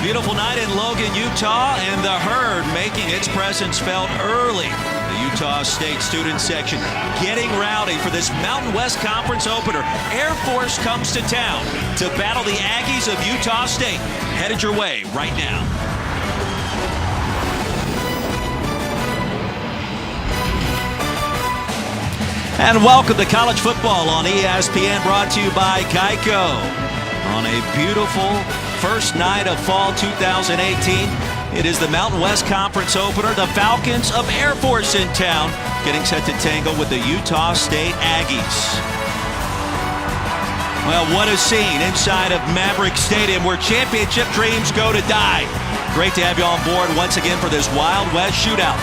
Beautiful night in Logan, Utah, and the herd making its presence felt early. The Utah State student section getting rowdy for this Mountain West Conference opener. Air Force comes to town to battle the Aggies of Utah State. Headed your way right now. And welcome to college football on ESPN, brought to you by Geico. On a beautiful first night of fall 2018, it is the Mountain West Conference opener. The Falcons of Air Force in town, getting set to tangle with the Utah State Aggies. Well, what a scene inside of Maverick Stadium where championship dreams go to die. Great to have you on board once again for this Wild West shootout.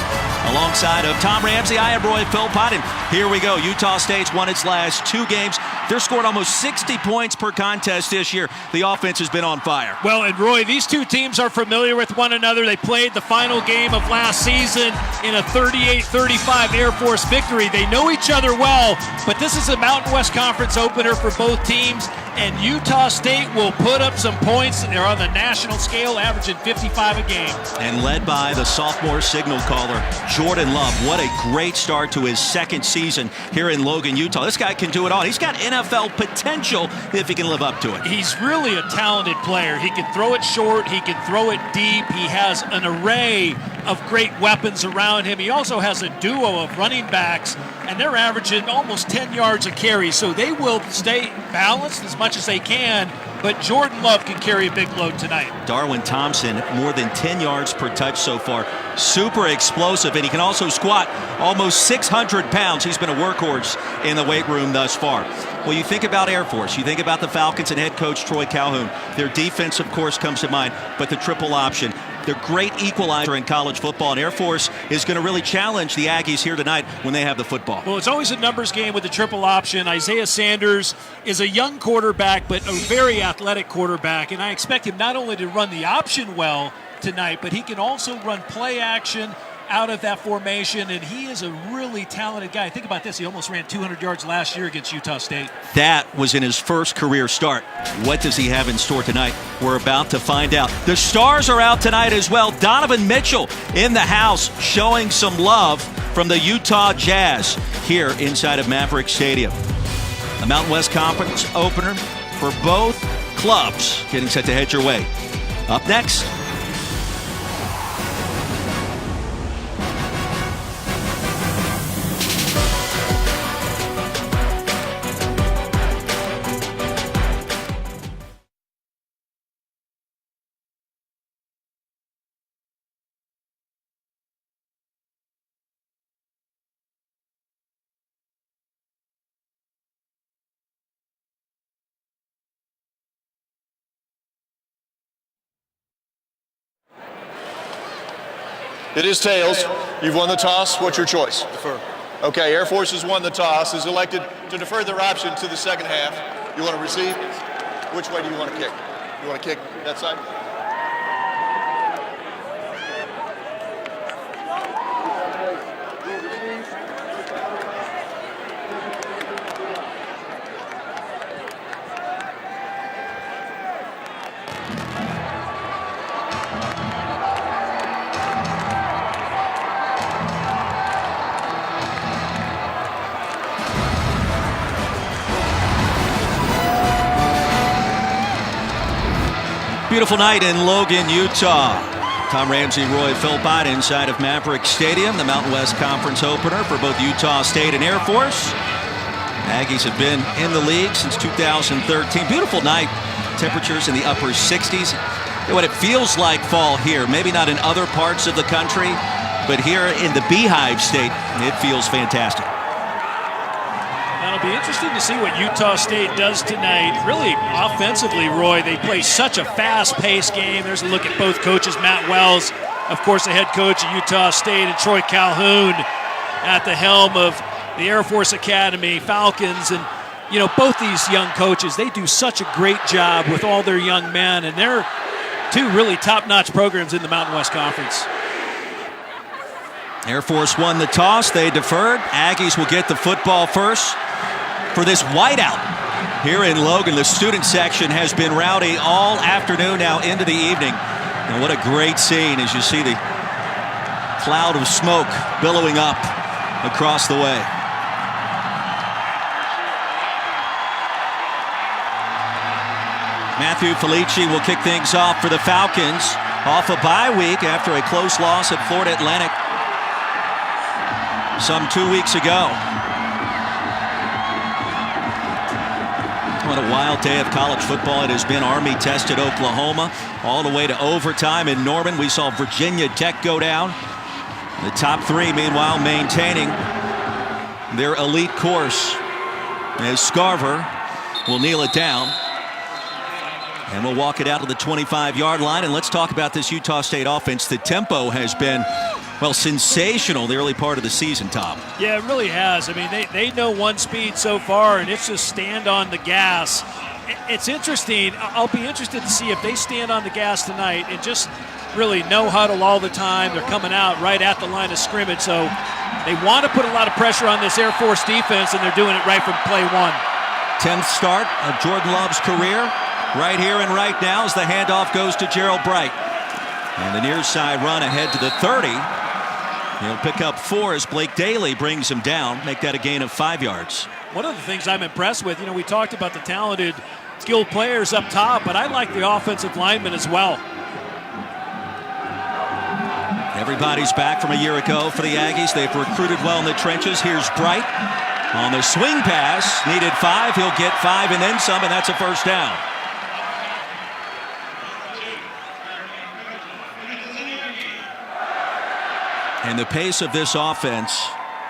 Alongside of Tom Ramsey, I am Roy Philpott, and here we go. Utah State's won its last two games. They're scored almost 60 points per contest this year. The offense has been on fire. Well, and Roy, these two teams are familiar with one another. They played the final game of last season in a 38-35 Air Force victory. They know each other well, but this is a Mountain West Conference opener for both teams, and Utah State will put up some points. They're on the national scale, averaging 55 a game. And led by the sophomore signal caller, Jordan Love. What a great start to his second season here in Logan, Utah. This guy can do it all. He's got NFL potential if he can live up to it. He's really a talented player. He can throw it short. He can throw it deep. He has an array of great weapons around him. He also has a duo of running backs, and they're averaging almost 10 yards a carry, so they will stay balanced as much as they can, but Jordan Love can carry a big load tonight. Darwin Thompson, more than 10 yards per touch so far. Super explosive, and he can also squat almost 600 pounds. He's been a workhorse in the weight room thus far. Well, you think about Air Force, you think about the Falcons and head coach Troy Calhoun. Their defense, of course, comes to mind, but the triple option. They're great equalizer in college football, and Air Force is going to really challenge the Aggies here tonight when they have the football. Well, it's always a numbers game with the triple option. Isaiah Sanders is a young quarterback, but a very athletic quarterback, and I expect him not only to run the option well tonight, but he can also run play action out of that formation, and he is a really talented guy. Think about this. He almost ran 200 yards last year against Utah State. That was in his first career start. What does he have in store tonight? We're about to find out. The stars are out tonight as well. Donovan Mitchell in the house showing some love from the Utah Jazz here inside of Maverick Stadium. The Mountain West Conference opener for both clubs getting set to head your way. Up next. It is tails. You've won the toss. What's your choice? Defer. Okay, Air Force has won the toss, is elected to defer their option to the second half. You want to receive? Which way do you want to kick? You want to kick that side? Beautiful night in Logan, Utah. Tom Ramsey, Roy Philpott inside of Maverick Stadium, the Mountain West Conference opener for both Utah State and Air Force. Aggies have been in the league since 2013. Beautiful night. Temperatures in the upper 60s. What it feels like fall here. Maybe not in other parts of the country, but here in the Beehive State, it feels fantastic. It'll be interesting to see what Utah State does tonight. Really, offensively, Roy, they play such a fast-paced game. There's a look at both coaches, Matt Wells, of course, the head coach at Utah State, and Troy Calhoun at the helm of the Air Force Academy, Falcons. And, you know, both these young coaches, they do such a great job with all their young men, and they're two really top-notch programs in the Mountain West Conference. Air Force won the toss. They deferred. Aggies will get the football first. For this whiteout here in Logan, the student section has been rowdy all afternoon now into the evening. And what a great scene as you see the cloud of smoke billowing up across the way. Matthew Felici will kick things off for the Falcons, off a bye week after a close loss at Florida Atlantic some 2 weeks ago. What a wild day of college football it has been. Army tested Oklahoma all the way to overtime in Norman. We saw Virginia Tech go down. The top three, meanwhile, maintaining their elite course as Scarver will kneel it down. And we'll walk it out to the 25-yard line. And let's talk about this Utah State offense. The tempo has been, well, sensational the early part of the season, Tom. Yeah, it really has. I mean, they know one speed so far, and it's just stand on the gas. It's interesting. I'll be interested to see if they stand on the gas tonight and just really no huddle all the time. They're coming out right at the line of scrimmage. So they want to put a lot of pressure on this Air Force defense, and they're doing it right from play one. 10th start of Jordan Love's career. Right here and right now as the handoff goes to Gerald Bright. And the near side run ahead to the 30. He'll pick up 4 as Blake Daly brings him down. Make that a gain of 5 yards. One of the things I'm impressed with, we talked about the talented, skilled players up top, but I like the offensive linemen as well. Everybody's back from a year ago for the Aggies. They've recruited well in the trenches. Here's Bright on the swing pass. Needed 5. He'll get 5 and then some, and that's a first down. And the pace of this offense,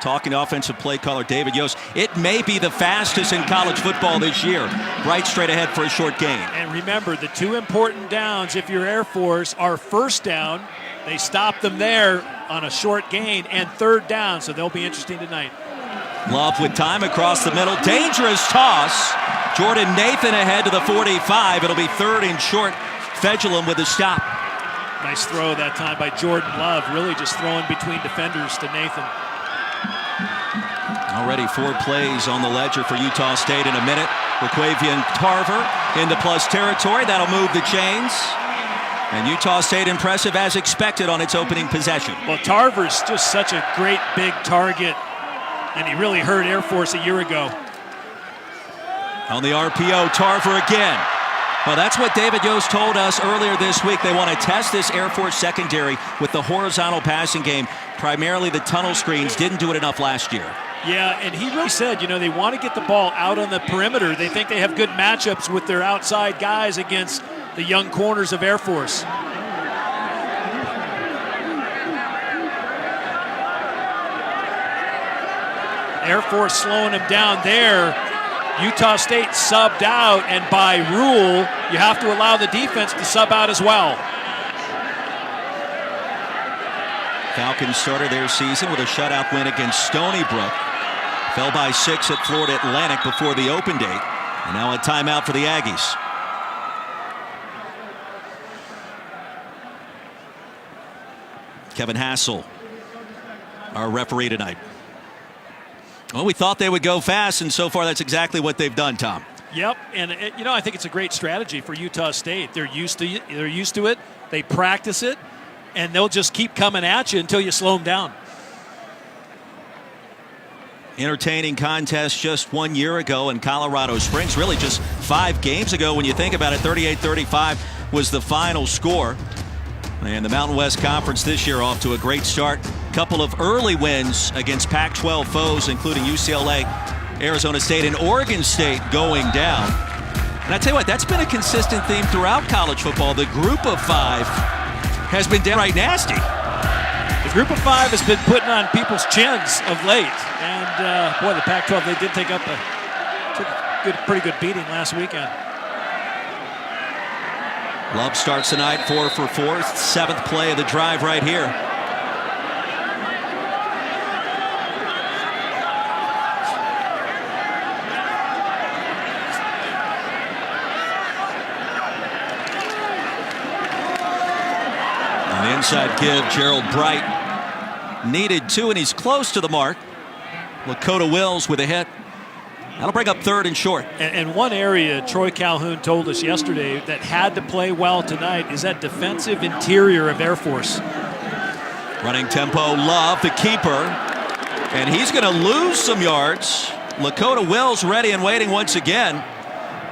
talking to offensive play caller David Yost, it may be the fastest in college football this year. Right straight ahead for a short gain. And remember, the 2 important downs, if you're Air Force, are first down. They stop them there on a short gain, and third down, so they'll be interesting tonight. Love with time across the middle. Dangerous toss. Jordan Nathan ahead to the 45. It'll be third and short. Fedulum with a stop. Nice throw that time by Jordan Love, really just throwing between defenders to Nathan. Already 4 plays on the ledger for Utah State in a minute. Raquavian Tarver into plus territory. That'll move the chains. And Utah State impressive as expected on its opening possession. Well, Tarver's just such a great big target, and he really hurt Air Force a year ago. On the RPO, Tarver again. Well, that's what David Yost told us earlier this week. They want to test this Air Force secondary with the horizontal passing game. Primarily the tunnel screens. Didn't do it enough last year. Yeah, and he really said, they want to get the ball out on the perimeter. They think they have good matchups with their outside guys against the young corners of Air Force. Air Force slowing them down there. Utah State subbed out, and by rule, you have to allow the defense to sub out as well. Falcons started their season with a shutout win against Stony Brook. Fell by 6 at Florida Atlantic before the open date. And now a timeout for the Aggies. Kevin Hassel, our referee tonight. Well, we thought they would go fast, and so far that's exactly what they've done, Tom. Yep, and I think it's a great strategy for Utah State. They're used to it. They practice it, and they'll just keep coming at you until you slow them down. Entertaining contest just 1 year ago in Colorado Springs. Really just 5 games ago when you think about it. 38-35 was the final score. And the Mountain West Conference this year off to a great start. Couple of early wins against Pac-12 foes, including UCLA, Arizona State, and Oregon State going down. And I tell you what, that's been a consistent theme throughout college football. The group of 5 has been downright nasty. The group of 5 has been putting on people's chins of late. And, boy, the Pac-12, they did took a pretty good beating last weekend. Love starts tonight 4 for 4. 7th play of the drive right here. On the inside give, Gerald Bright needed 2, and he's close to the mark. Lakota Wills with a hit. That'll bring up 3rd and short. And one area Troy Calhoun told us yesterday that had to play well tonight is that defensive interior of Air Force. Running tempo, Love, the keeper. And he's going to lose some yards. Lakota Wills ready and waiting once again.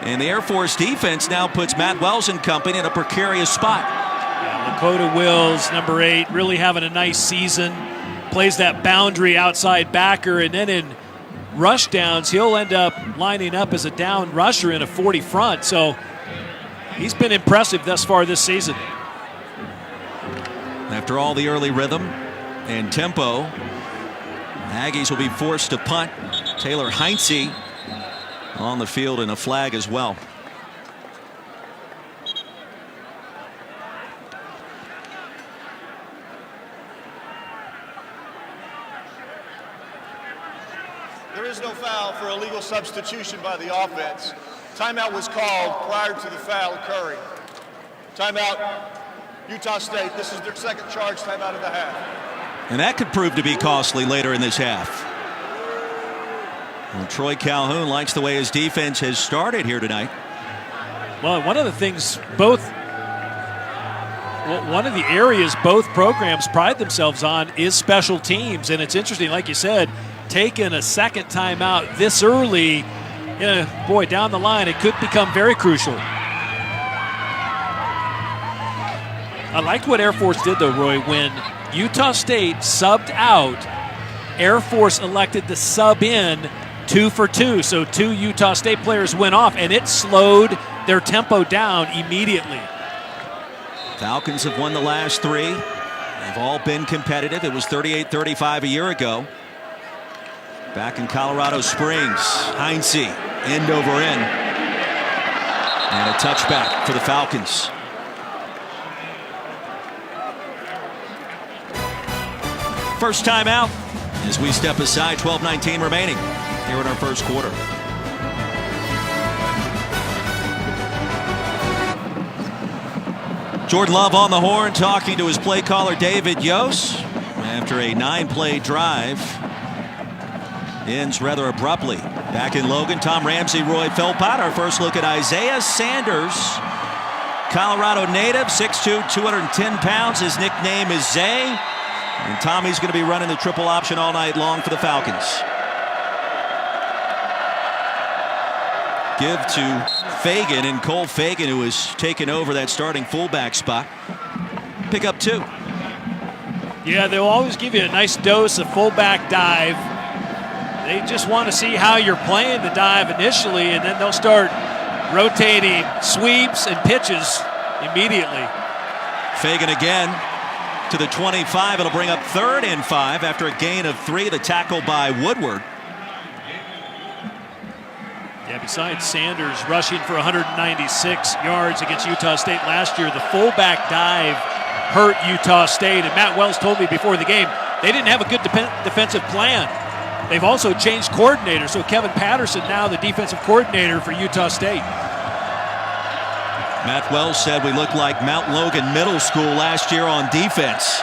And the Air Force defense now puts Matt Wells and company in a precarious spot. Yeah, Lakota Wills, number 8, really having a nice season. Plays that boundary outside backer, and then in rush downs, he'll end up lining up as a down rusher in a 40 front. So he's been impressive thus far this season. After all the early rhythm and tempo, Aggies will be forced to punt. Taylor Heinze on the field and a flag as well. There is no foul for illegal substitution by the offense. Timeout was called prior to the foul occurring. Timeout, Utah State. This is their second charge timeout of the half. And that could prove to be costly later in this half. Well, Troy Calhoun likes the way his defense has started here tonight. Well, one of the areas both programs pride themselves on is special teams. And it's interesting, like you said, taking a second timeout this early, boy, down the line, it could become very crucial. I liked what Air Force did, though, Roy. When Utah State subbed out, Air Force elected to sub in 2 for 2. So 2 Utah State players went off, and it slowed their tempo down immediately. Falcons have won the last 3. They've all been competitive. It was 38-35 a year ago. Back in Colorado Springs, Heinze, end over end. And a touchback for the Falcons. First time out as we step aside, 12:19 remaining here in our first quarter. Jordan Love on the horn talking to his play caller David Yost after a 9-play drive. Ends rather abruptly. Back in Logan, Tom Ramsey, Roy Philpott. Our first look at Isaiah Sanders. Colorado native, 6'2", 210 pounds. His nickname is Zay. And Tommy's going to be running the triple option all night long for the Falcons. Give to Fagan, and Cole Fagan, who has taken over that starting fullback spot. Pick up 2. Yeah, they'll always give you a nice dose of fullback dive. They just want to see how you're playing the dive initially, and then they'll start rotating sweeps and pitches immediately. Fagan again to the 25. It'll bring up 3rd and 5 after a gain of 3. The tackle by Woodward. Yeah, besides Sanders rushing for 196 yards against Utah State last year, the fullback dive hurt Utah State. And Matt Wells told me before the game they didn't have a good defensive plan. They've also changed coordinators. So Kevin Patterson now the defensive coordinator for Utah State. Matt Wells said we looked like Mount Logan Middle School last year on defense.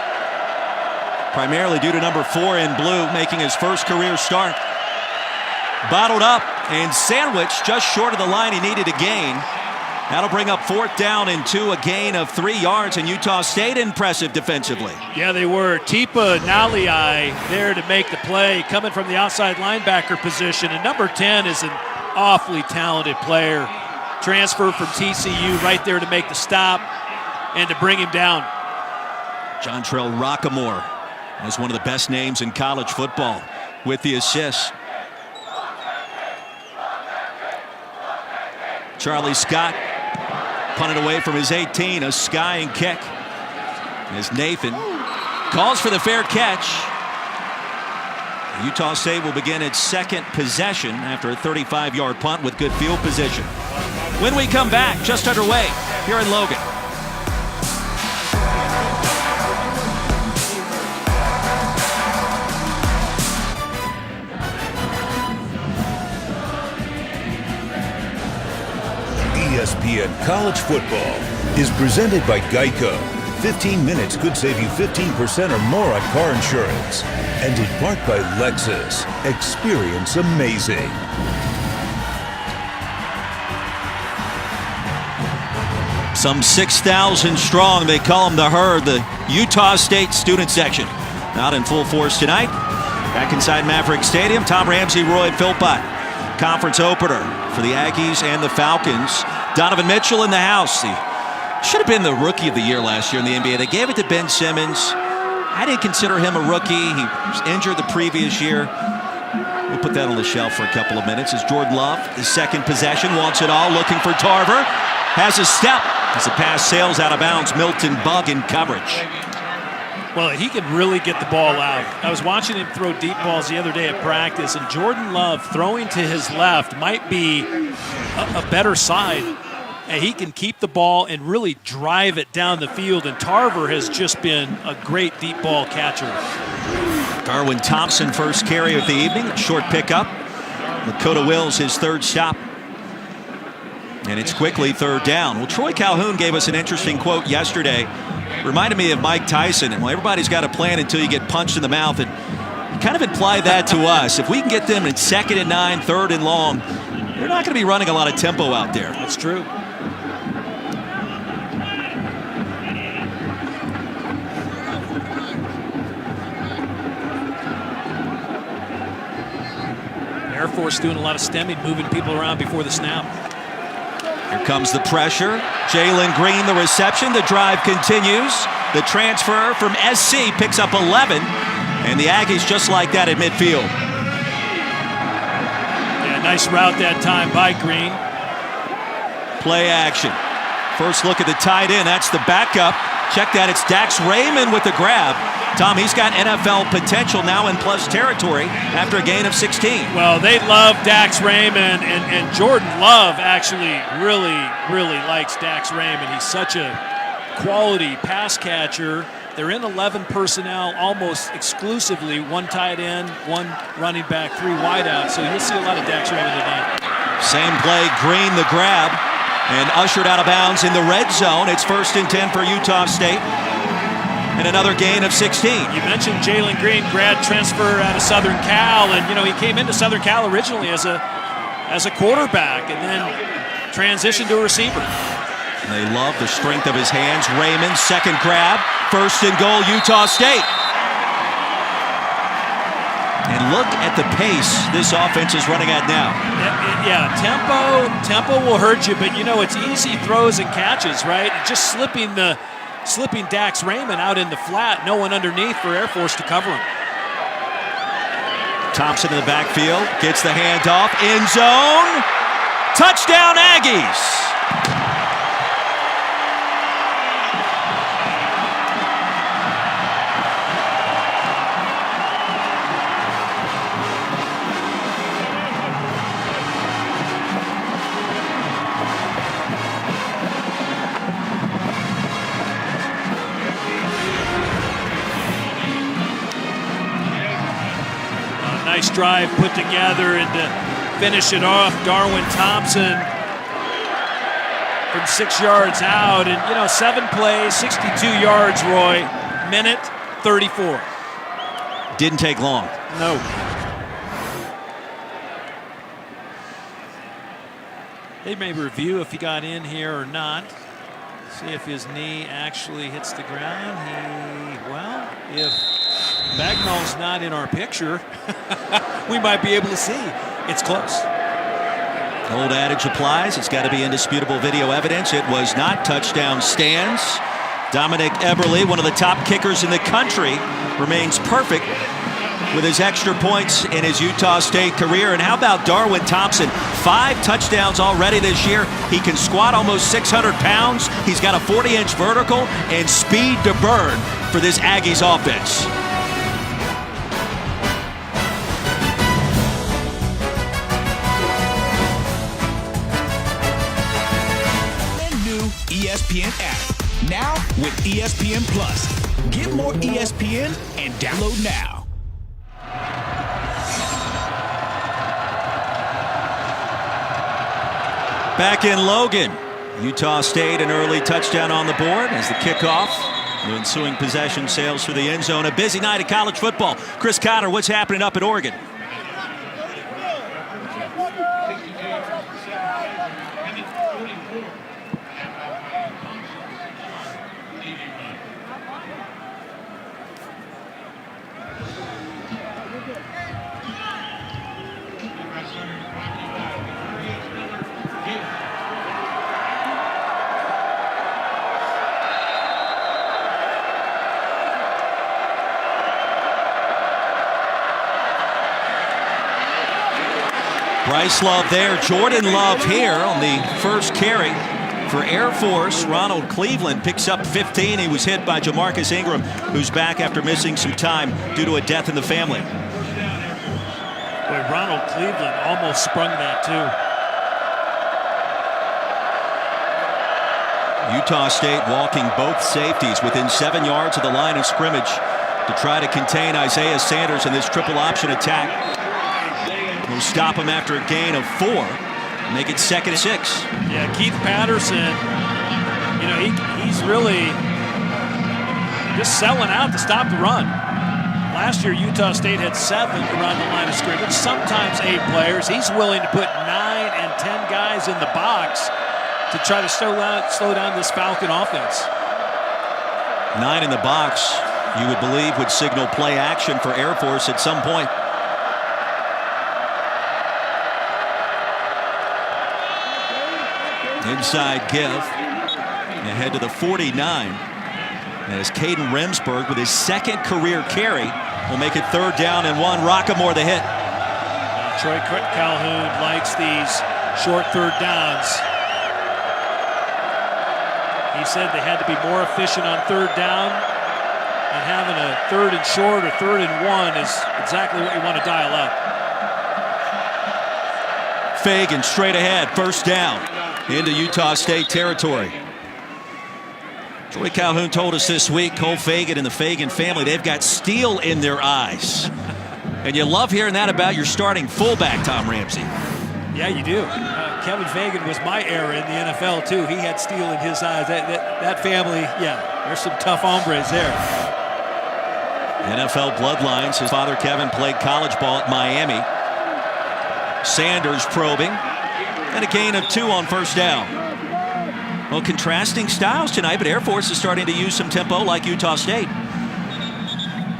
Primarily due to number 4 in blue making his first career start. Bottled up and sandwiched just short of the line he needed to gain. That'll bring up 4th down and 2, a gain of 3 yards, and Utah State impressive defensively. Yeah, they were. Tipa Naliai there to make the play, coming from the outside linebacker position. And number 10 is an awfully talented player. Transfer from TCU right there to make the stop and to bring him down. Jontrell Rockamore is one of the best names in college football with the assist. Charlie Scott punted away from his 18, a skying kick. As Nathan calls for the fair catch. Utah State will begin its second possession after a 35-yard punt with good field position. When we come back, just underway here in Logan. ESPN College Football is presented by Geico. 15 minutes could save you 15% or more on car insurance. And in part by Lexus. Experience amazing. Some 6,000 strong. They call them the Herd, the Utah State student section. Out in full force tonight. Back inside Maverick Stadium, Tom Ramsey, Roy Philpott. Conference opener for the Aggies and the Falcons. Donovan Mitchell in the house. He should have been the Rookie of the Year last year in the NBA. They gave it to Ben Simmons. I didn't consider him a rookie. He was injured the previous year. We'll put that on the shelf for a couple of minutes as Jordan Love, his second possession, wants it all, looking for Tarver. Has a step as the pass sails out of bounds. Milton Bug in coverage. Well, he can really get the ball out. I was watching him throw deep balls the other day at practice, and Jordan Love throwing to his left might be a better side. And he can keep the ball and really drive it down the field, and Tarver has just been a great deep ball catcher. Darwin Thompson, first carry of the evening, a short pickup. Lakota Wills, his third stop. And it's quickly third down. Well, Troy Calhoun gave us an interesting quote yesterday. Reminded me of Mike Tyson. And well, everybody's got a plan until you get punched in the mouth. And he kind of implied that to us. If we can get them in 2nd and 9, 3rd and long, they're not going to be running a lot of tempo out there. That's true. Air Force doing a lot of stemming, moving people around before the snap. Here comes the pressure. Jalen Green, the reception. The drive continues. The transfer from SC picks up 11. And the Aggies just like that at midfield. Yeah, nice route that time by Green. Play action. First look at the tight end. That's the backup. Check that. It's Dax Raymond with the grab. Tom, he's got NFL potential now in plus territory after a gain of 16. Well, they love Dax Raymond, and Jordan Love actually really likes Dax Raymond. He's such a quality pass catcher. They're in 11 personnel almost exclusively, 1 tight end, 1 running back, 3 wideouts. So you'll see a lot of Dax Raymond tonight. Same play, Green the grab, and ushered out of bounds in the red zone. It's 1st and 10 for Utah State. And another gain of 16. You mentioned Jalen Green, grad transfer out of Southern Cal, and he came into Southern Cal originally as a quarterback, and then transitioned to a receiver. And they love the strength of his hands. Raymond, second grab, 1st and goal, Utah State. And look at the pace this offense is running at now. Yeah, tempo will hurt you, but it's easy throws and catches, right? Just slipping Dax Raymond out in the flat, no one underneath for Air Force to cover him. Thompson in the backfield, gets the handoff, end zone, touchdown Aggies. Nice drive put together, and to finish it off, Darwin Thompson from 6 yards out. And 7 plays, 62 yards, Roy. Minute 34. Didn't take long. No. They may review if he got in here or not. See if his knee actually hits the ground. If Bagnall's not in our picture, we might be able to see. It's close. The old adage applies. It's got to be indisputable video evidence. It was not. Touchdown stands. Dominic Eberle, one of the top kickers in the country, remains perfect with his extra points in his Utah State career. And how about Darwin Thompson? 5 touchdowns already this year. He can squat almost 600 pounds. He's got a 40-inch vertical and speed to burn for this Aggies offense. ESPN app. Now with ESPN Plus. Get more ESPN and download now. Back in Logan, Utah State, an early touchdown on the board as the kickoff. The ensuing possession sails through the end zone. A busy night of college football. Chris Cotter, what's happening up at Oregon? Bryce Love there. Jordan Love here on the first carry for Air Force. Ronald Cleveland picks up 15. He was hit by Jamarcus Ingram, who's back after missing some time due to a death in the family. Boy, Ronald Cleveland almost sprung that too. Utah State walking both safeties within 7 yards of the line of scrimmage to try to contain Isaiah Sanders in this triple option attack. We'll stop him after a gain of 4. Make it 2nd and 6. Yeah, Keith Patterson, you know, he's really just selling out to stop the run. Last year, Utah State had 7 around the line of scrimmage, sometimes 8 players. He's willing to put 9 and 10 guys in the box to try to slow down this Falcon offense. 9 in the box, you would believe, would signal play action for Air Force at some point. Inside give. Ahead to the 49. As Caden Remsburg with his 2nd career carry will make it 3rd down and 1. Rockamore the hit. Troy Calhoun likes these short 3rd downs. He said they had to be more efficient on 3rd down, and having a 3rd and short or 3rd and 1 is exactly what you want to dial up. Fagan straight ahead, 1st down into Utah State territory. Troy Calhoun told us this week, Cole Fagan and the Fagan family, they've got steel in their eyes. And you love hearing that about your starting fullback, Tom Ramsey. Yeah, you do. Kevin Fagan was my era in the NFL, too. He had steel in his eyes. That family, yeah, there's some tough hombres there. NFL bloodlines. His father, Kevin, played college ball at Miami. Sanders probing. And a gain of 2 on 1st down. Well, contrasting styles tonight, but Air Force is starting to use some tempo like Utah State.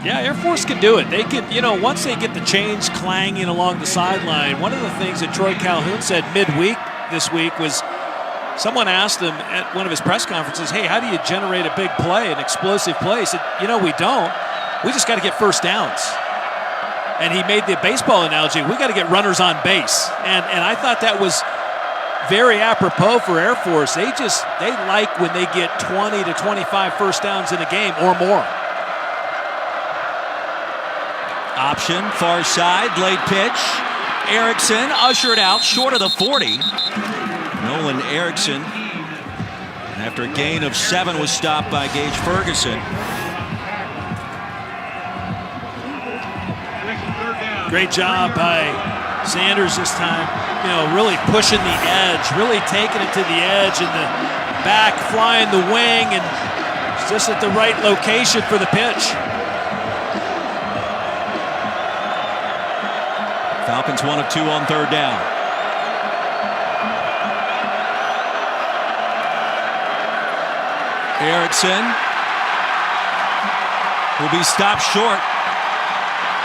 Yeah, Air Force can do it. They can, you know, once they get the chains clanging along the sideline, one of the things that Troy Calhoun said midweek this week was someone asked him at one of his press conferences, hey, how do you generate a big play, an explosive play? He said, you know, we don't. We just got to get 1st downs. And he made the baseball analogy, we got to get runners on base. And I thought that was very apropos for Air Force. They like when they get 20 to 25 1st downs in a game or more. Option, far side, late pitch. Erickson ushered out short of the 40. Nolan Erickson, after a gain of 7, was stopped by Gage Ferguson. Great job by Sanders this time. You know, really pushing the edge, really taking it to the edge and the back, flying the wing, and just at the right location for the pitch. Falcons 1 of 2 on 3rd down. Erickson will be stopped short.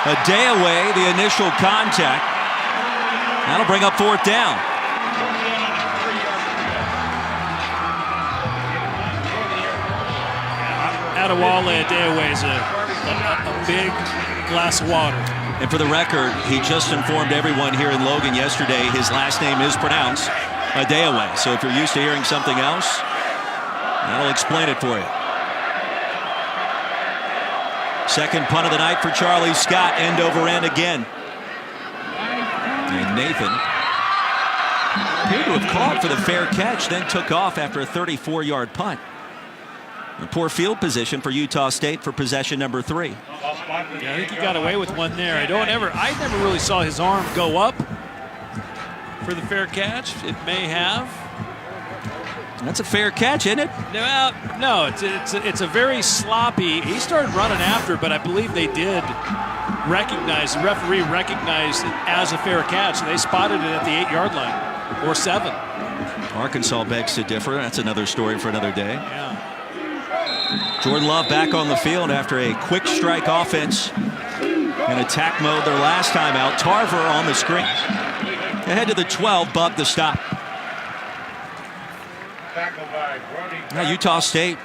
A day away, the initial contact. That'll bring up 4th down. Adewale Adeoye is a big glass of water. And for the record, he just informed everyone here in Logan yesterday his last name is pronounced Adeoye. So if you're used to hearing something else, that'll explain it for you. 2nd punt of the night for Charlie Scott, end over end again. And Nathan appeared to have called for the fair catch, then took off after a 34-yard punt. A poor field position for Utah State for possession number 3. Yeah, I think he got away with one there. I never really saw his arm go up for the fair catch. It may have. That's a fair catch, isn't it? No, it's a very sloppy. He started running after, but I believe they did recognize, the referee recognized it as a fair catch. They spotted it at the 8-yard line or 7. Arkansas begs to differ. That's another story for another day. Yeah. Jordan Love back on the field after a quick strike offense in attack mode their last time out. Tarver on the screen. Ahead to the 12, Bug the stop. Now Utah State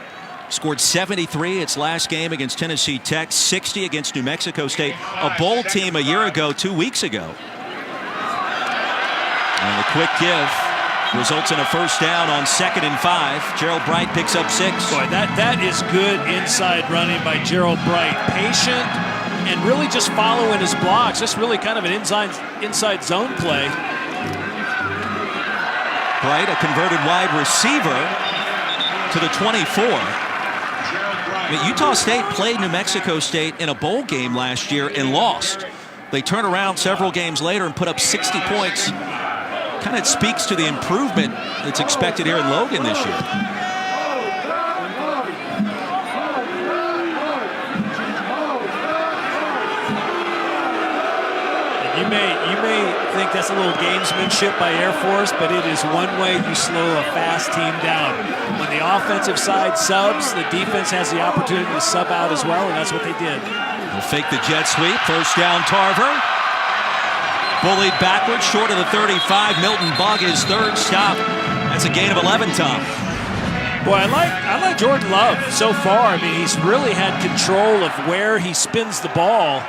scored 73 its last game against Tennessee Tech, 60 against New Mexico State, a bowl team a year ago, 2 weeks ago. And the quick give results in a first down on 2nd and 5. Gerald Bright picks up 6. Boy, that is good inside running by Gerald Bright. Patient and really just following his blocks. Just really kind of an inside zone play. Bright, a converted wide receiver to the 24. I mean, Utah State played New Mexico State in a bowl game last year and lost. They turn around several games later and put up 60 points. Kind of speaks to the improvement that's expected here in Logan this year. You may think that's a little gamesmanship by Air Force, but it is one way you slow a fast team down. When the offensive side subs, the defense has the opportunity to sub out as well, and that's what they did. They'll fake the jet sweep. First down, Tarver. Bullied backwards, short of the 35. Milton Bug, his third stop. That's a gain of 11, Tom. Boy, I like Jordan Love so far. I mean, he's really had control of where he spins the ball.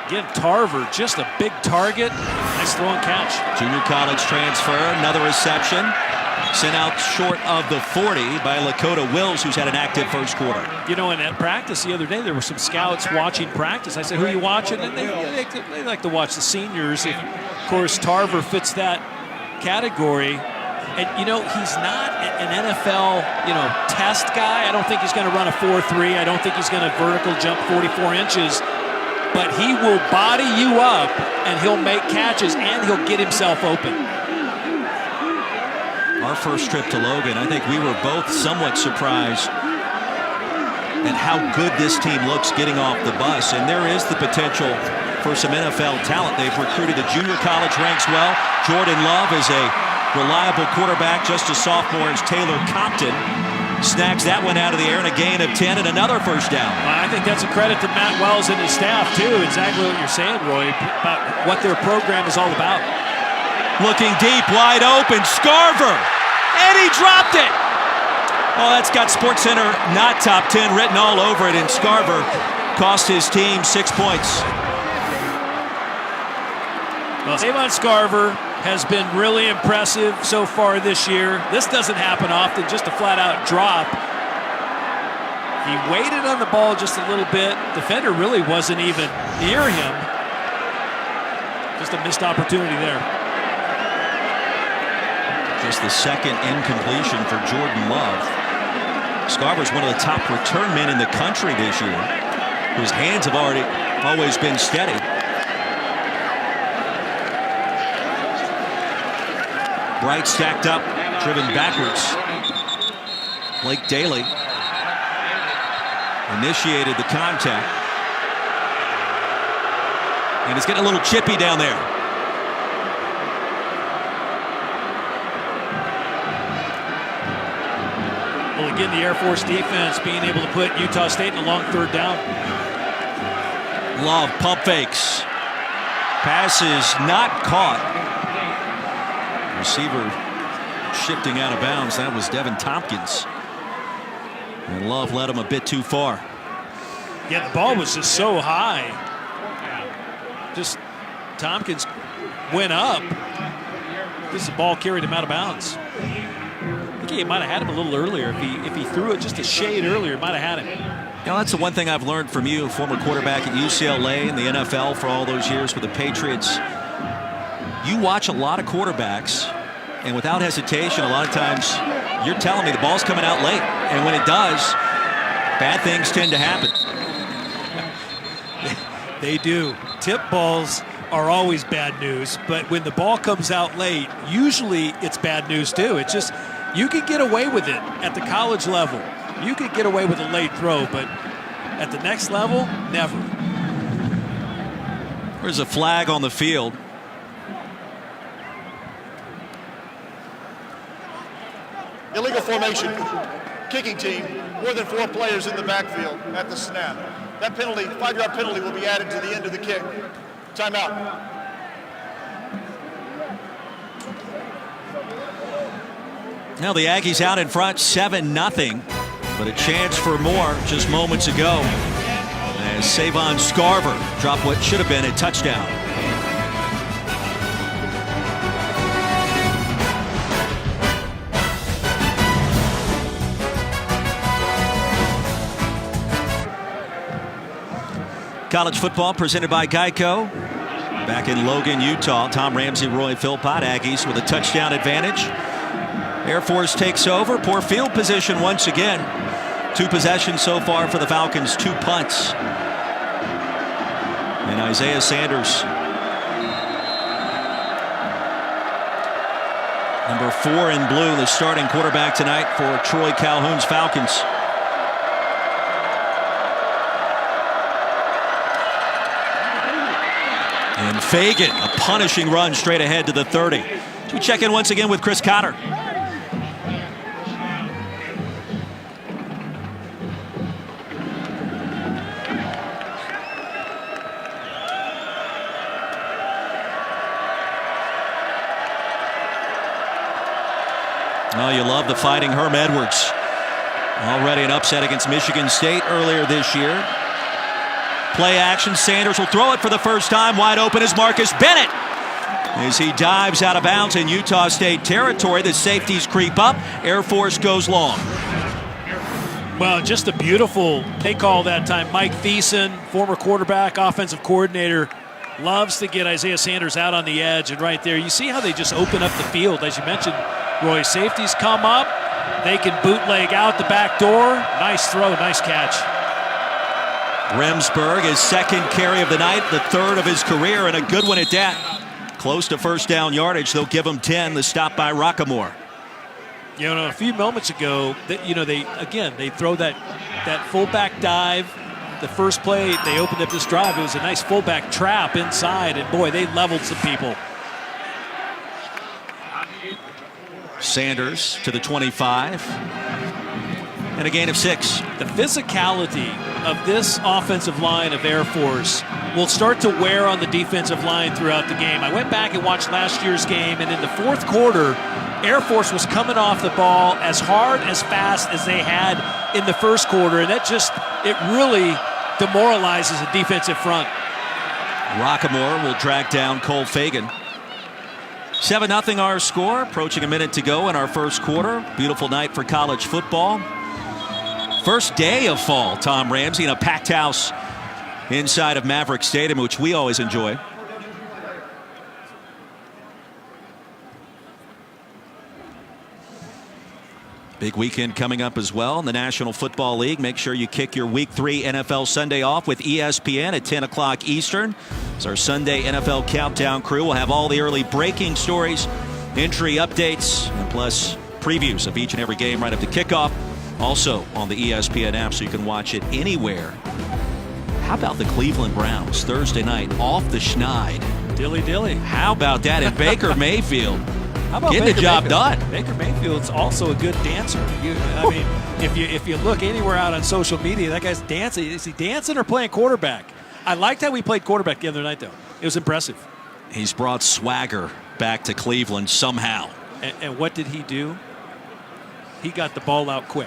Again, Tarver, just a big target. Nice throw and catch. Junior college transfer, another reception. Sent out short of the 40 by Lakota Wills, who's had an active first quarter. You know, in that practice the other day, there were some scouts watching practice. I said, who are you watching? And they like to watch the seniors. Of course, Tarver fits that category. And, you know, he's not an NFL, test guy. I don't think he's going to run a 4.3. I don't think he's going to vertical jump 44 inches. But he will body you up, and he'll make catches, and he'll get himself open. Our first trip to Logan, I think we were both somewhat surprised at how good this team looks getting off the bus. And there is the potential for some NFL talent. They've recruited the junior college ranks well. Jordan Love is a reliable quarterback, just a sophomore as Taylor Compton snags that one out of the air and a gain of 10 and another first down. Well, I think that's a credit to Matt Wells and his staff, too. Exactly what you're saying, Roy, about what their program is all about. Looking deep, wide open, Scarver, and he dropped it. Oh, that's got SportsCenter not top 10 written all over it, and Scarver cost his team 6 points. Well, Savon Scarver has been really impressive so far this year. This doesn't happen often, just a flat-out drop. He waited on the ball just a little bit. Defender really wasn't even near him. Just a missed opportunity there. Just the second incompletion for Jordan Love. Scarver's one of the top return men in the country this year, whose hands have always been steady. Bright stacked up, driven backwards. Blake Daly initiated the contact. And it's getting a little chippy down there. Well, again, the Air Force defense being able to put Utah State in a long third down. Love pump fakes. Passes not caught. Receiver shifting out of bounds. That was Devin Tompkins. And Love led him a bit too far. Yeah, the ball was just so high. Just Tompkins went up. This ball carried him out of bounds. I think he might have had him a little earlier. If he threw it just a shade earlier, might have had him. You know, that's the one thing I've learned from you, former quarterback at UCLA and the NFL for all those years with the Patriots. You watch a lot of quarterbacks, and without hesitation, a lot of times you're telling me the ball's coming out late. And when it does, bad things tend to happen. They do. Tip balls are always bad news, but when the ball comes out late, usually it's bad news too. It's just, you can get away with it at the college level. You could get away with a late throw, but at the next level, never. There's a flag on the field. Illegal formation. Kicking team, more than 4 players in the backfield at the snap. That penalty, 5-yard penalty, will be added to the end of the kick. Timeout. Now the Aggies out in front, 7-0, but a chance for more just moments ago as Savon Scarver dropped what should have been a touchdown. College football presented by Geico. Back in Logan, Utah, Tom Ramsey, Roy Philpott, Aggies with a touchdown advantage. Air Force takes over. Poor field position once again. 2 possessions so far for the Falcons, 2 punts. And Isaiah Sanders, number 4 in blue, the starting quarterback tonight for Troy Calhoun's Falcons. And Fagan, a punishing run straight ahead to the 30. We check in once again with Chris Cotter. Oh, you love the Fighting Herm Edwards. Already an upset against Michigan State earlier this year. Play action. Sanders will throw it for the first time. Wide open is Marcus Bennett as he dives out of bounds in Utah State territory. The safeties creep up. Air Force goes long. Well, just a beautiful play call that time. Mike Thiessen, former quarterback, offensive coordinator, loves to get Isaiah Sanders out on the edge. And right there, you see how they just open up the field. As you mentioned, Roy, safeties come up. They can bootleg out the back door. Nice throw, nice catch. Remsburg, his 2nd carry of the night, the 3rd of his career, and a good one at that. Close to first down yardage. They'll give him 10. The stop by Rockamore. You know, a few moments ago, they throw that fullback dive. The first play, they opened up this drive. It was a nice fullback trap inside, and boy, they leveled some people. Sanders to the 25. And a gain of 6. The physicality of this offensive line of Air Force will start to wear on the defensive line throughout the game. I went back and watched last year's game, and in the 4th quarter, Air Force was coming off the ball as hard, as fast as they had in the 1st quarter, and it really demoralizes the defensive front. Rockamore will track down Cole Fagan. 7-0 our score, approaching a minute to go in our 1st quarter. Beautiful night for college football. First day of fall, Tom Ramsey, in a packed house inside of Maverick Stadium, which we always enjoy. Big weekend coming up as well in the National Football League. Make sure you kick your Week 3 NFL Sunday off with ESPN at 10 o'clock Eastern. It's our Sunday NFL Countdown crew. We'll have all the early breaking stories, entry updates, and plus previews of each and every game right up to kickoff. Also on the ESPN app, so you can watch it anywhere. How about the Cleveland Browns Thursday night off the Schneid? Dilly dilly. How about that in Baker Mayfield? How about getting Baker the job Mayfield? done? Baker Mayfield's also a good dancer. If you look anywhere out on social media, that guy's dancing. Is he dancing or playing quarterback? I liked how he played quarterback the other night, though. It was impressive. He's brought swagger back to Cleveland somehow. And what did he do? He got the ball out quick.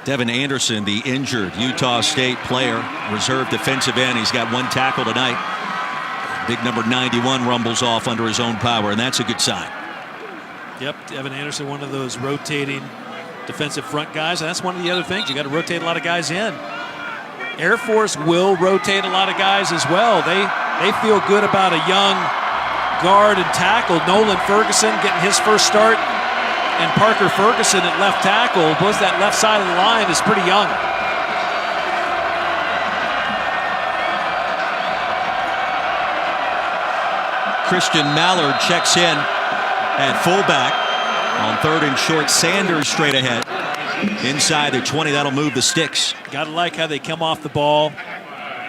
Devin Anderson, the injured Utah State player, reserve defensive end. He's got 1 tackle tonight. Big number 91 rumbles off under his own power, and that's a good sign. Yep, Devin Anderson, one of those rotating defensive front guys. And that's one of the other things. You got to rotate a lot of guys in. Air Force will rotate a lot of guys as well. They feel good about a young guard and tackle. Nolan Ferguson getting his first start, and Parker Ferguson at left tackle. Both that left side of the line is pretty young. Christian Mallard checks in at fullback on 3rd and short. Sanders straight ahead inside the 20. That'll move the sticks. Gotta like how they come off the ball.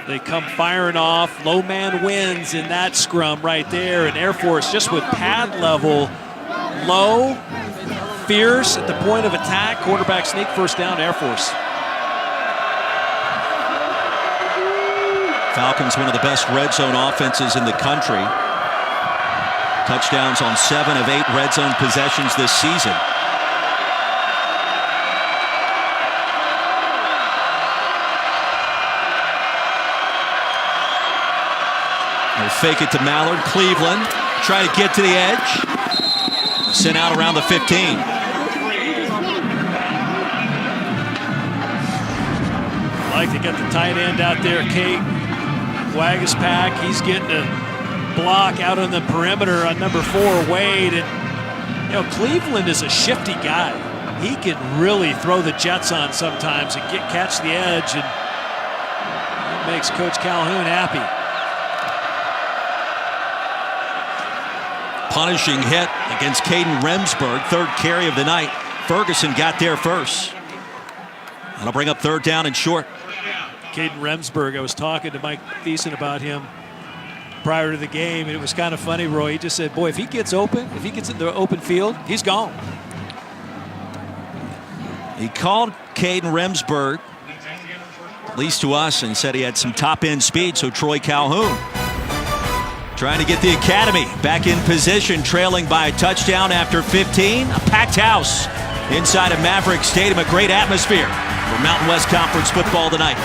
They come firing off. Low man wins in that scrum right there. And Air Force just with pad level, low, fierce at the point of attack. Quarterback sneak, first down, Air Force. Falcons, one of the best red zone offenses in the country. Touchdowns on 7 of 8 red zone possessions this season. They'll fake it to Mallard. Cleveland try to get to the edge. Sent out around the 15. Like they got the tight end out there, Kate Wagaspack. He's getting a block out on the perimeter on number 4, Wade. And Cleveland is a shifty guy. He can really throw the jets on sometimes and catch the edge, and that makes Coach Calhoun happy. Punishing hit against Caden Remsburg, 3rd carry of the night. Ferguson got there first. That'll bring up 3rd down and short. Caden Remsburg, I was talking to Mike Thiessen about him prior to the game, and it was kind of funny, Roy. He just said, boy, if he gets open, if he gets in the open field, he's gone. He called Caden Remsburg, at least to us, and said he had some top-end speed, so Troy Calhoun trying to get the academy back in position, trailing by a touchdown after 15. A packed house inside of Maverick Stadium. A great atmosphere for Mountain West Conference football tonight.